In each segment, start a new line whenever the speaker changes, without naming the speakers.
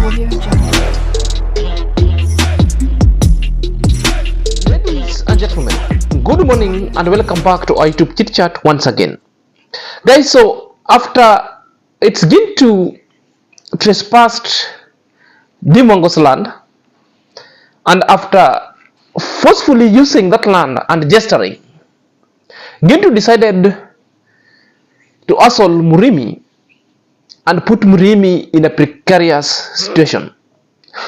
Ladies and gentlemen, good morning and welcome back to our YouTube chit chat once again. Guys, so after it's going to trespassed Deemwango's land, and after forcefully using that land and gesturing, Gintu decided to assault Murimi and put Murimi in a precarious situation.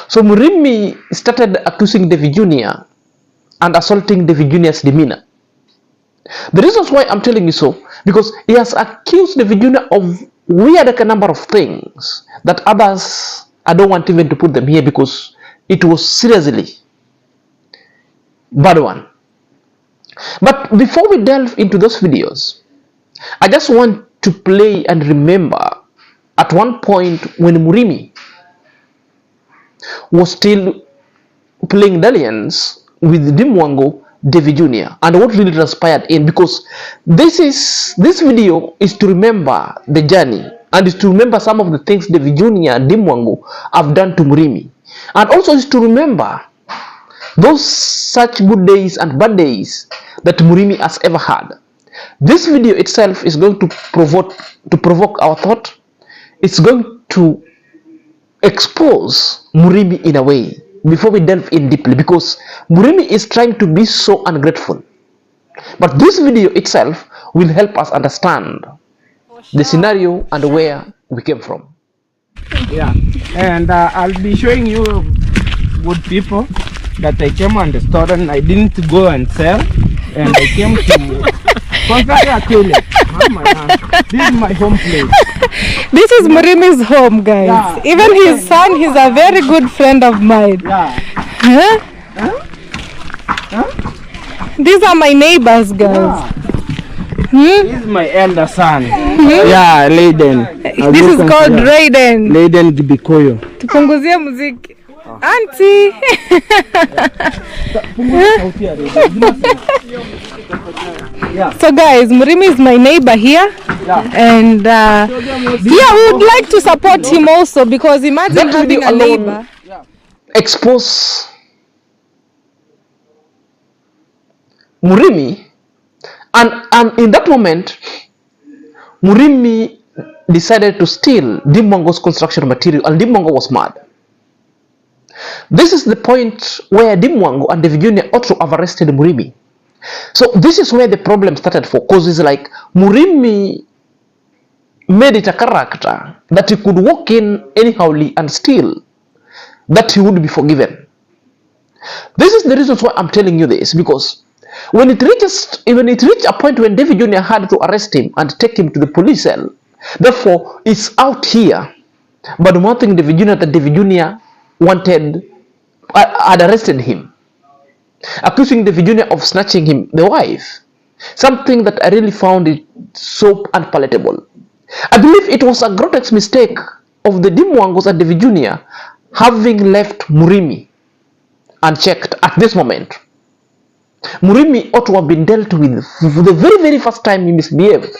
So Murimi started accusing DavyJnr and assaulting DavyJnr's demeanor. The reasons why I'm telling you so, because he has accused DavyJnr of weird number of things that others, I don't want even to put them here because it was seriously bad one. But before we delve into those videos, I just want to play and remember at one point when Murimi was still playing dalliance with Deemwango, DavyJnr, and what really transpired in, because this video is to remember the journey and is to remember some of the things DavyJnr and Deemwango have done to Murimi, and also is to remember those such good days and bad days that Murimi has ever had. This video itself is going to provoke our thought. It's going to expose Murimi in a way before we delve in deeply, because Murimi is trying to be so ungrateful. But this video itself will help us understand the scenario and where we came from.
Yeah, and I'll be showing you good people that I came on the store, and I didn't go and sell, and I came to construct a toilet. This is my home place.
This is Murimi's home, guys. Yeah. Even his son, he's a very good friend of mine.
Yeah.
Huh? These are my neighbors, guys.
Yeah. This is my elder son. Yeah, Leiden.
This is called Raiden.
Leiden Gibikoyo.
Tupunguzie muziki. Auntie. So guys, Murimi is my neighbor here, and yeah, we would like to support him also, because imagine having a neighbor.
Expose Murimi, and in that moment, Murimi decided to steal Deemwango's construction material, and Deemwango was mad. This is the point where Deemwango and DavyJnr ought to have arrested Murimi. So this is where the problem started for, because it's like Murimi made it a character that he could walk in anyhowly and steal, that he would be forgiven. This is the reason why I'm telling you this, because when it reached a point when DavyJnr had to arrest him and take him to the police cell, therefore it's out here. But one thing DavyJnr had arrested him, accusing DavyJnr of snatching him the wife, something that I really found it so unpalatable. I believe it was a grotesque mistake of the Deemwangos and DavyJnr having left Murimi unchecked at this moment. Murimi ought to have been dealt with for the very, very first time he misbehaved.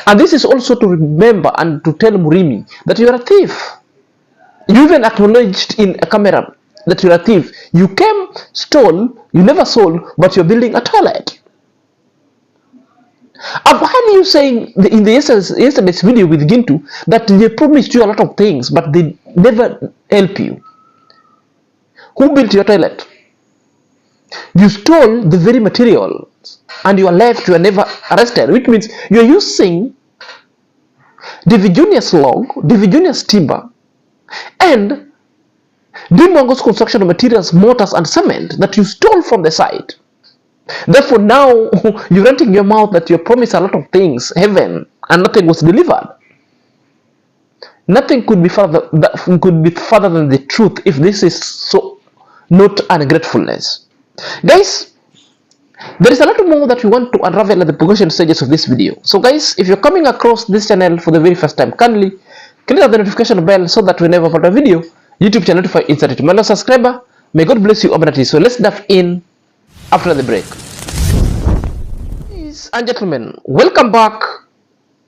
And this is also to remember and to tell Murimi that you are a thief. You even acknowledged in a camera that you're a thief. You came, stole, you never sold, but you're building a toilet. I've heard you saying in the yesterday's video with Gintu that they promised you a lot of things, but they never help you. Who built your toilet? You stole the very materials, and you are left, you are never arrested, which means you are using DavyJnr's log, DavyJnr's timber, and Deemwango's construction materials, mortars and cement that you stole from the site. Therefore now you're renting your mouth that you promised a lot of things, heaven, and nothing was delivered. Nothing could be further than the truth if this is so not ungratefulness. Guys, there is a lot more that we want to unravel at the progression stages of this video. So guys, if you're coming across this channel for the very first time, kindly click the notification bell so that whenever I upload a video, YouTube channel notify instantly. My subscriber, may God bless you abundantly. So let's dive in after the break. Ladies and gentlemen, welcome back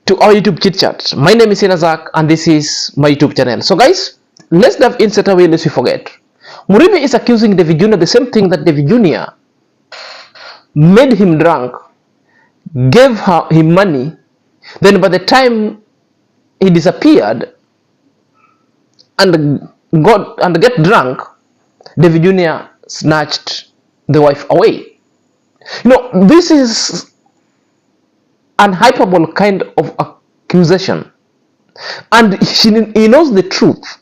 to our YouTube chit chat. My name is Inazak and this is my YouTube channel. So guys, let's dive in straight away lest we forget. Murimi is accusing DavyJnr the same thing that DavyJnr made him drunk, gave him money, then by the time he disappeared and get drunk, DavyJnr snatched the wife away. You know, this is an hyperbole kind of accusation, and he knows the truth.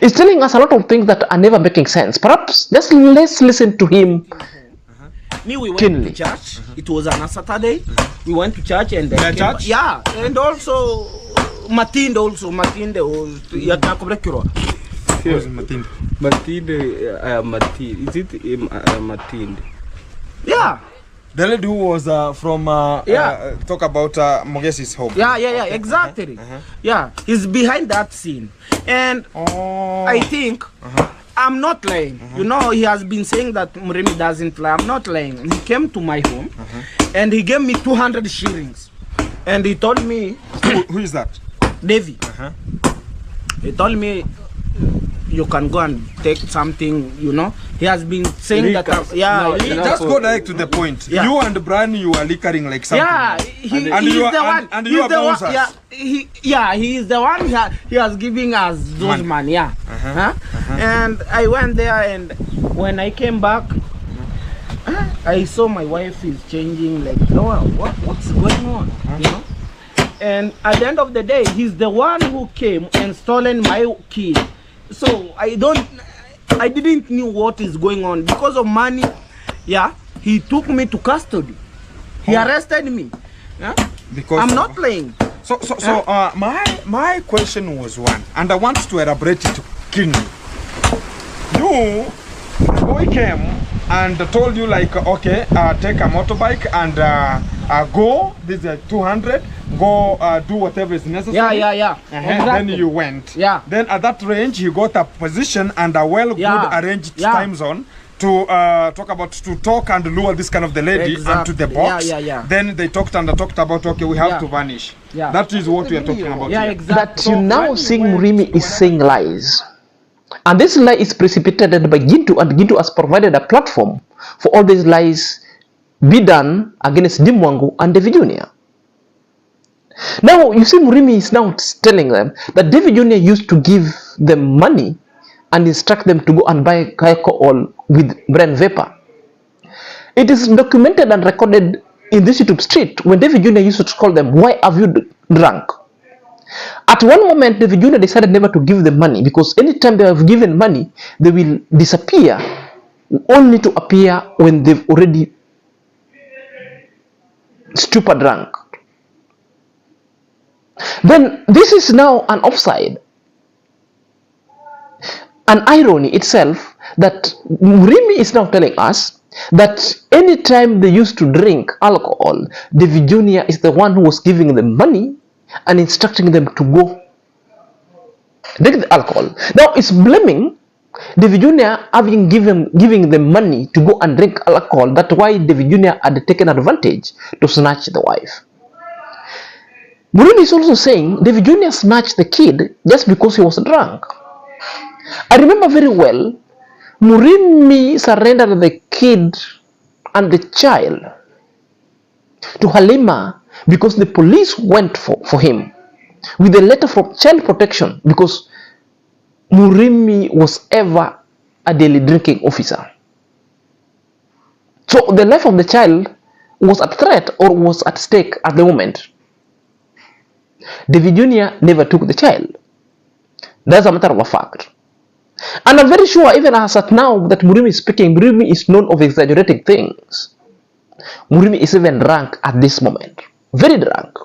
He's telling us a lot of things that are never making sense. Perhaps let's listen to him.
Me, we went to church. It was on a Saturday. We went to church and church? Yeah, and also Matinde also. Matinde was Matinde. Matinde. Is it Matinde? Yeah.
The lady who was from talk about Mogesi's home.
Yeah, exactly. Yeah, he's behind that scene, and I think I'm not lying. You know, he has been saying that Murimi doesn't lie. I'm not lying. He came to my home, and he gave me 200 shillings, and he told me,
who is that?
Davy. He told me, you can go and take something, you know. He has been saying that,
just go direct to the point. Yeah. You and Brian, you are liquoring like something.
Yeah, he is the one. He has given us those money. Yeah. And I went there, and when I came back, I saw my wife is changing. Like, what's going on? You know. And at the end of the day, he's the one who came and stolen my kid. So I didn't know what is going on because of money. Yeah, he took me to custody. He arrested me. Yeah, because I'm not playing.
So my question was one, and I want to elaborate it keenly. You, boy came and told you like, okay, take a motorbike and go. This is 200. Go do whatever is necessary.
Yeah.
Exactly. Then you went.
Yeah.
Then at that range, he got a position and a good arranged time zone to talk and lure this kind of the lady onto the box. Then they talked about, okay, we have to vanish. Yeah. That is what we are talking about.
Yeah,
here.
exactly.
That you now seeing Murimi is saying lies, and this lie is precipitated by Gintu, and Gintu has provided a platform for all these lies be done against Deemwango and DavyJnr. Now, you see, Murimi is now telling them that DavyJnr used to give them money and instruct them to go and buy alcohol with brain vapor. It is documented and recorded in this YouTube street when DavyJnr used to call them, "Why have you drunk?" At one moment, DavyJnr decided never to give them money because anytime they have given money, they will disappear, only to appear when they've already stupid drunk. Then this is now an offside, an irony itself, that Murimi is now telling us that anytime they used to drink alcohol, DavyJnr is the one who was giving them money and instructing them to go drink the alcohol. Now it's blaming DavyJnr having giving them money to go and drink alcohol. That's why DavyJnr had taken advantage to snatch the wife. Murimi is also saying DavyJnr snatched the kid just because he was drunk. I remember very well, Murimi surrendered the kid and the child to Halima because the police went for him with a letter from child protection because Murimi was ever a daily drinking officer. So the life of the child was at threat or was at stake at the moment. DavyJnr never took the child. That's a matter of a fact. And I'm very sure, even as at now that Murimi is speaking, Murimi is known of exaggerating things. Murimi is even drunk at this moment. Very drunk.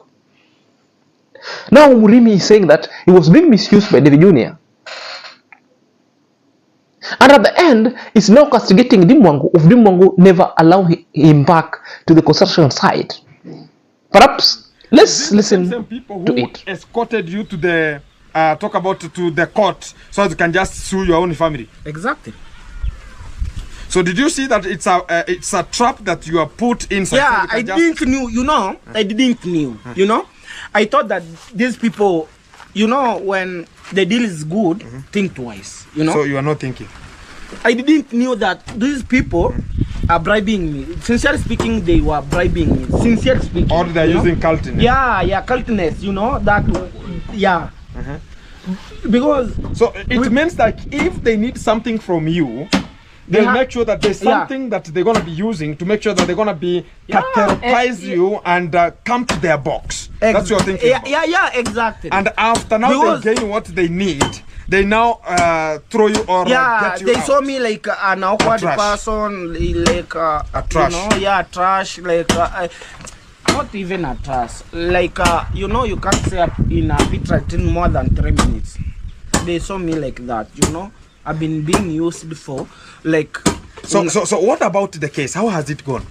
Now Murimi is saying that he was being misused by DavyJnr. And at the end, is now castigating Deemwango if Deemwango never allow him back to the construction site. Perhaps let's listen
same people
to
who
it.
Escorted you to the to the court so you can just sue your own family.
Exactly.
So did you see that it's a trap that you are put inside?
Yeah, I didn't knew. You know, I didn't knew. You know, I thought that these people, you know, when the deal is good, think twice. You know.
So you are not thinking.
I didn't know that these people are bribing me. Sincerely speaking, they were bribing me. Sincerely speaking.
Or they're using cultiness.
Yeah, cultiness. You know that. Yeah. Because
so it means like if they need something from you, they'll make sure that there's something that they're gonna be using to make sure that they're gonna be categorize you and come to their box. That's what you're thinking.
Yeah, exactly.
And after now because they gain what they need, they now throw you or get you
they
out.
saw me like an awkward person, like
a trash.
You know, trash, like not even a trash. Like you know, you can't say in a bitrate in more than 3 minutes. They saw me like that, you know. I've been being used for like.
So what about the case? How has it gone?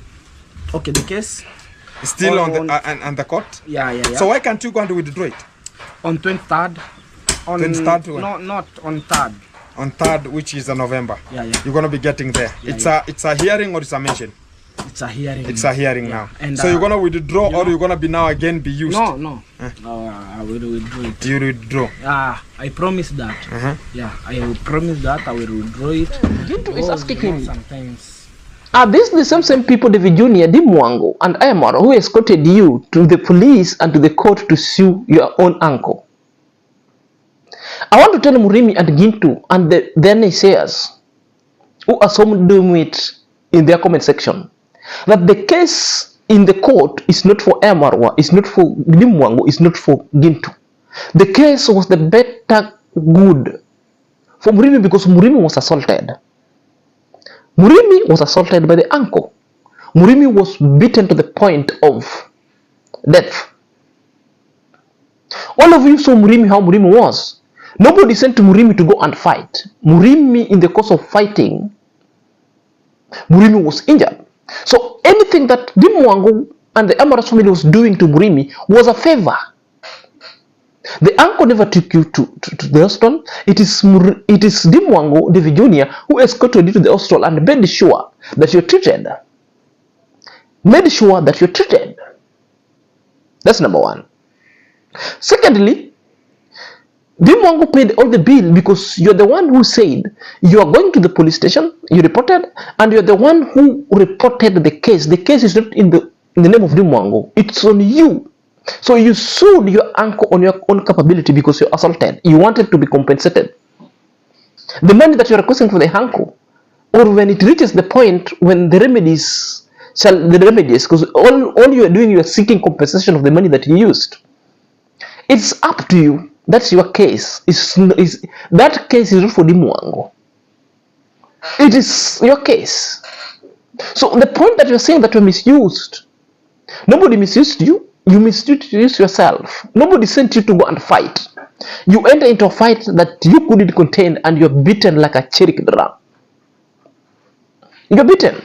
Okay, the case
still on the court.
Yeah.
So why can't you go and withdraw it
on 23rd? On
23rd?
No, not on 3rd.
On 3rd, which is November.
Yeah.
You're gonna be getting there. It's a hearing or it's a mention?
It's a hearing.
It's a hearing now.
And
so you're gonna withdraw or you're gonna be now again be used?
No. I will withdraw it.
You withdraw?
I promise that. Yeah, I will promise that I will withdraw it.
Gintu is asking him.
Sometimes.
Are these the same people, DavyJnr, Deemwango, and Amar, who escorted you to the police and to the court to sue your own uncle? I want to tell Murimi and Gintu and the naysayers who are some doing it in their comment section that the case in the court is not for Amarwa, it's not for Deemwango, it's not for Gintu. The case was the better good for Murimi because Murimi was assaulted. Murimi was assaulted by the uncle. Murimi was beaten to the point of death. All of you saw Murimi, how Murimi was. Nobody sent to Murimi to go and fight. Murimi, in the course of fighting, Murimi was injured. So anything that Deemwango and the Amaras family was doing to Murimi was a favor. The uncle never took you to the hospital. It is Deemwango, DavyJnr, who escorted you to the hospital and made sure that you're treated. Made sure that you're treated. That's number one. Secondly, Deemwango paid all the bill because you're the one who said you are going to the police station, you reported, and you're the one who reported the case. The case is not in the name of Deemwango. It's on you. So you sued your uncle on your own capability because you're assaulted. You wanted to be compensated. The money that you're requesting for the uncle, or when it reaches the point when the remedies, because all you are doing, you are seeking compensation of the money that you used. It's up to you. That's your case. That case is not for Deemwango. It is your case. So the point that you're saying that you're misused, nobody misused you. You misused yourself. Nobody sent you to go and fight. You enter into a fight that you couldn't contain and you're beaten like a cherry drum. You're beaten.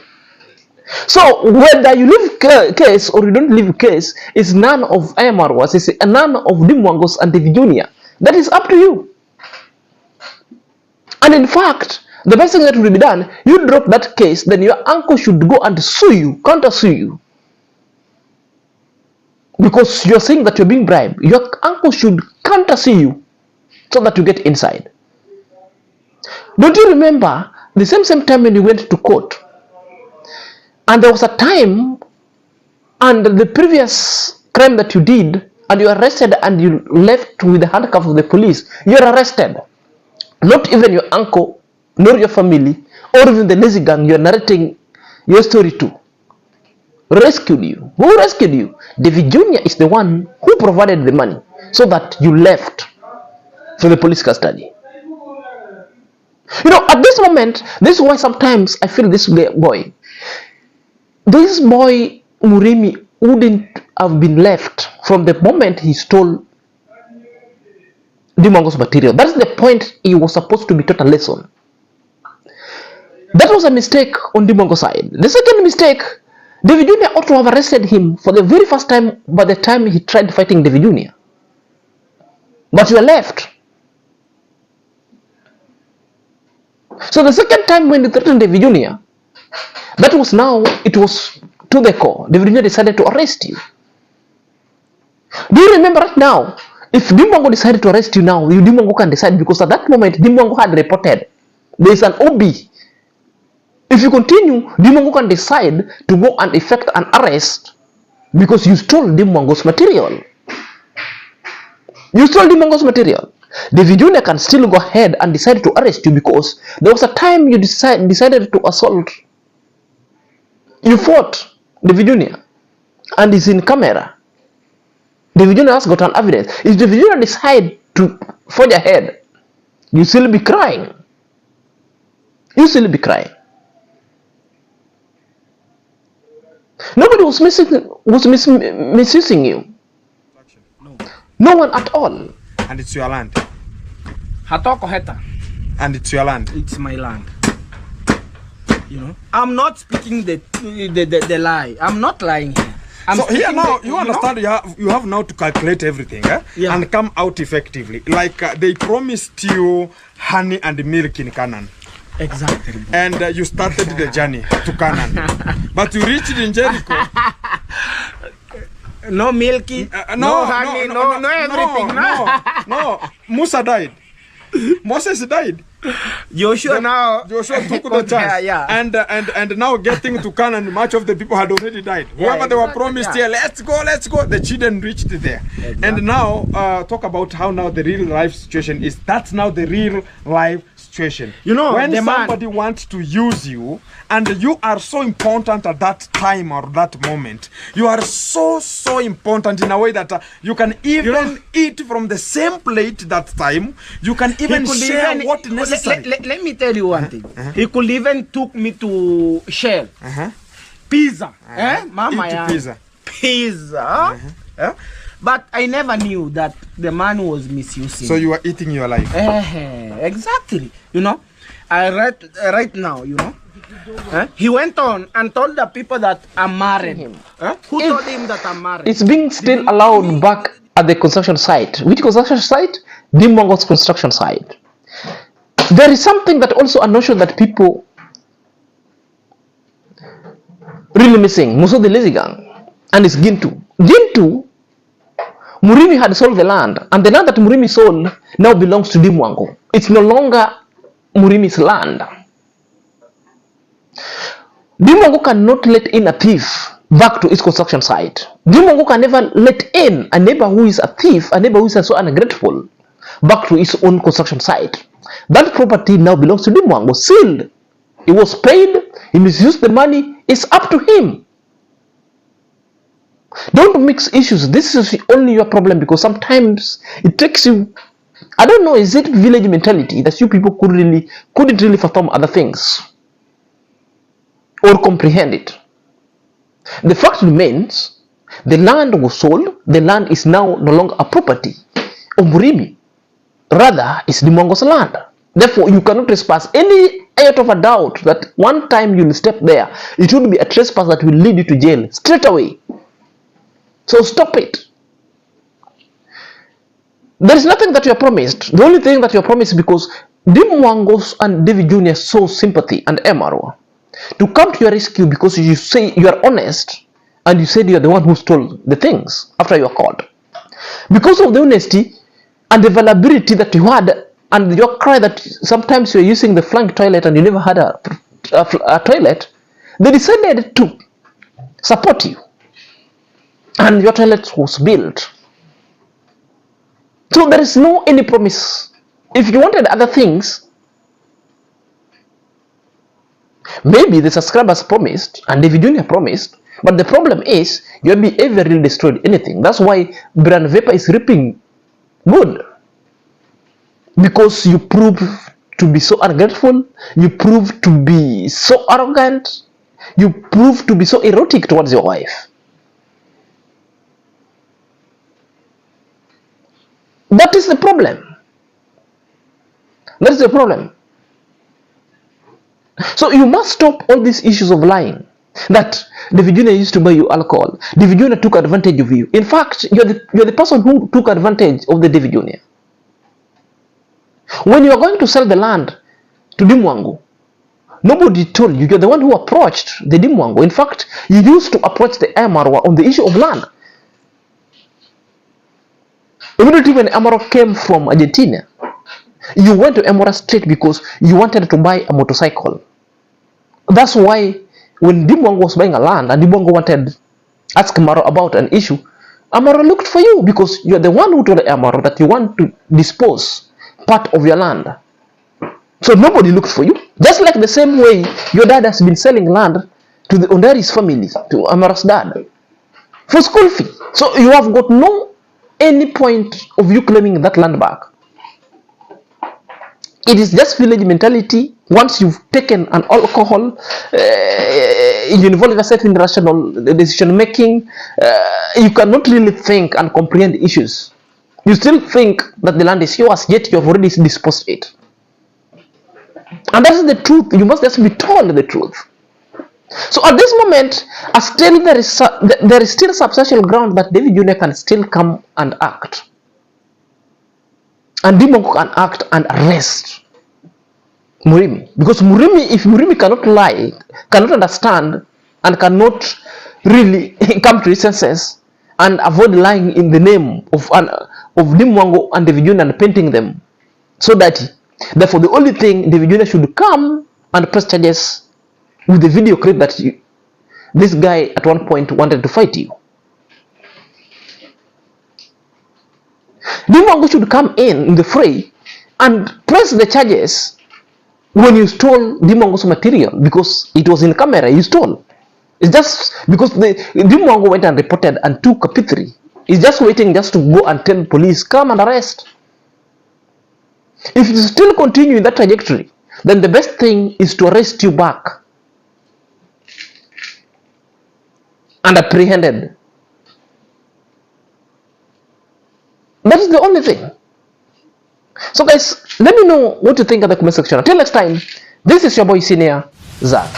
So whether you leave case or you don't leave case is none of Amarwas, it's none of Deemwangos and DavyJnr. That is up to you. And in fact, the best thing that will be done, you drop that case, then your uncle should go and sue you, counter sue you. Because you're saying that you're being bribed. Your uncle should counter sue you so that you get inside. Don't you remember the same time when you went to court? And there was a time and the previous crime that you did and you arrested and you left with the handcuffs of the police. You're arrested. Not even your uncle, nor your family, or even the lazy gang you're narrating your story to rescued you. Who rescued you? DavyJnr is the one who provided the money so that you left for the police custody. You know, at this moment, this is why sometimes I feel this boy Murimi wouldn't have been left from the moment he stole Deemwango's material. That's the point he was supposed to be taught a lesson. That was a mistake on Deemwango's side. The second mistake, DavyJnr ought to have arrested him for the very first time by the time he tried fighting DavyJnr. But you are left. So the second time when he threatened DavyJnr, that was now, it was to the core. DavyJnr decided to arrest you. Do you remember right now, If Deemwango decided to arrest you now, Deemwango can decide, because at that moment Deemwango had reported there is an OB. If you continue, Deemwango can decide to go and effect an arrest because you stole Deemwango's material. You stole Deemwango's material. DavyJnr can still go ahead and decide to arrest you because there was a time you decided to assault. You fought DavyJnr and it's in camera. DavyJnr has got an evidence. If DavyJnr decide to forge ahead, you still be crying. You still be crying. Nobody was misusing you. No one at all.
And it's your land.
Hatoko heta.
And it's your land.
It's my land. You know, I'm not speaking the lie. I'm not lying here.
So here now, you understand, you have now to calculate everything, and come out effectively. Like they promised you honey and milk in Canaan.
Exactly.
And you started the journey to Canaan. But you reached in Jericho.
No milky, no honey, no everything.
No. Musa died. Moses died.
Joshua
took the chance. And now getting to Canaan, much of the people had already died. Whoever they were promised here, let's go. The children reached there. Exactly. And now talk about how now the real life situation is. That's now the real life situation.
You know,
when somebody wants to use you and you are so important at that time or that moment, you are so important in a way that you can even eat from the same plate that time. You can even share what necessary.
Let me tell you one thing. He could even took me to Shell. Pizza. Mama, pizza. But I never knew that the man was misusing.
So you are eating your life.
Exactly. You know, right now, you know. He went on and told the people that I'm married. Who told him that I'm married?
It's being still allowed back at the construction site. Which construction site? Deemwango's construction site. There is something that also a notion that people really missing. Muso the lazy gang and it's Gintu. Murimi had sold the land, and the land that Murimi sold now belongs to Deemwango. It's no longer Murimi's land. Deemwango cannot let in a thief back to its construction site. Deemwango can never let in a neighbor who is a thief, a neighbor who is so ungrateful, back to his own construction site. That property now belongs to Deemwango, sealed. He was paid, he misused the money, it's up to him. Don't mix issues. This is only your problem, because sometimes it takes you, I don't know, is it village mentality that you people couldn't really fathom other things or comprehend it. The fact remains, the land was sold, the land is now no longer a property of Murimi. Rather, it's Deemwango's land. Therefore, you cannot trespass. Any iota of a doubt that one time you'll step there, it will be a trespass that will lead you to jail straight away. So stop it. There is nothing that you are promised. The only thing that you are promised is because Deemwango and DavyJnr saw sympathy and MRO to come to your rescue, because you say you are honest and you said you are the one who stole the things after you are caught. Because of the honesty and the availability that you had and your cry that sometimes you are using the flank toilet and you never had a toilet, they decided to support you. And your toilet was built. So there is no any promise. If you wanted other things, maybe the subscribers promised and DavyJnr promised, but the problem is your behavior really destroyed anything. That's why Brand Vapor is reaping good, because you prove to be so ungrateful, you prove to be so arrogant, you prove to be so erotic towards your wife. That is the problem. That is the problem. So you must stop all these issues of lying. That DavyJnr used to buy you alcohol. DavyJnr took advantage of you. In fact, you're the person who took advantage of the DavyJnr. When you are going to sell the land to Deemwango, nobody told you. You're the one who approached the Deemwango. In fact, you used to approach the Marwa on the issue of land. Immediately when Amaro came from Argentina, you went to Amaro straight because you wanted to buy a motorcycle. That's why when Deemwango was buying a land and Deemwango wanted to ask Amaro about an issue, Amaro looked for you because you're the one who told Amaro that you want to dispose part of your land. So nobody looked for you. Just like the same way your dad has been selling land to the Ondari's family, to Amaro's dad, for school fee. So you have got no any point of you claiming that land back. It is just village mentality. Once you've taken an alcohol, you involve yourself in rational decision making, you cannot really think and comprehend issues. You still think that the land is yours, yet you have already disposed it. And that is the truth. You must just be told the truth. So at this moment, still there is still substantial ground that DavyJnr can still come and act. And Deemwango can act and arrest Murimi. Because Murimi, if Murimi cannot lie, cannot understand, and cannot really come to his senses and avoid lying in the name of Deemwango and DavyJnr and painting them so dirty, therefore the only thing DavyJnr should come and press charges with the video clip that this guy at one point wanted to fight you. Deemwango should come in the fray and press the charges when you stole Deemwango's material because it was in camera you stole. It's just because Deemwango went and reported and took a P3. He's just waiting just to go and tell police, come and arrest. If you still continue in that trajectory, then the best thing is to arrest you back and apprehended. That is the only thing. So guys, let me know what you think in the comment section. Until next time, this is your boy Senior Zach.